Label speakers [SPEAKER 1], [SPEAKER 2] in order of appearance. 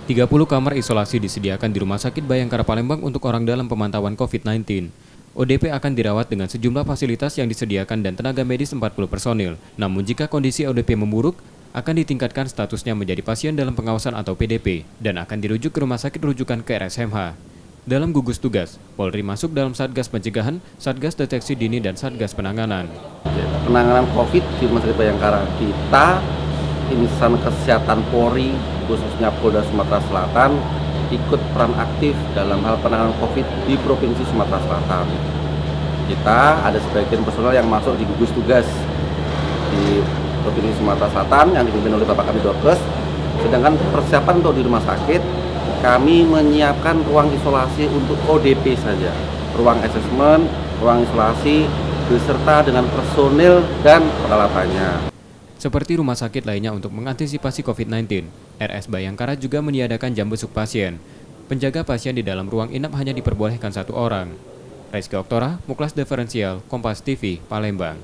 [SPEAKER 1] 30 kamar isolasi disediakan di Rumah Sakit Bayangkara Palembang untuk orang dalam pemantauan COVID-19. ODP akan dirawat dengan sejumlah fasilitas yang disediakan dan tenaga medis 40 personil. Namun jika kondisi ODP memburuk, akan ditingkatkan statusnya menjadi pasien dalam pengawasan atau PDP dan akan dirujuk ke rumah sakit rujukan ke RSMH. Dalam gugus tugas, Polri masuk dalam Satgas Pencegahan, Satgas Deteksi Dini, dan Satgas Penanganan.
[SPEAKER 2] Penanganan COVID di Rumah Sakit Bayangkara kita, insan kesehatan Polri, khususnya Polda Sumatera Selatan, ikut peran aktif dalam hal penanganan COVID di Provinsi Sumatera Selatan. Kita ada sebagian personel yang masuk di gugus tugas di Provinsi Sumatera Selatan yang dipimpin oleh Bapak Kabid Dokes. Sedangkan persiapan untuk di rumah sakit, kami menyiapkan ruang isolasi untuk ODP saja, ruang asesmen, ruang isolasi, beserta dengan personil dan peralatannya.
[SPEAKER 1] Seperti rumah sakit lainnya untuk mengantisipasi COVID-19, RS Bayangkara juga meniadakan jam besuk pasien. Penjaga pasien di dalam ruang inap hanya diperbolehkan 1 orang. Rizky Oktora, Muklas Diferensial, Kompas TV, Palembang.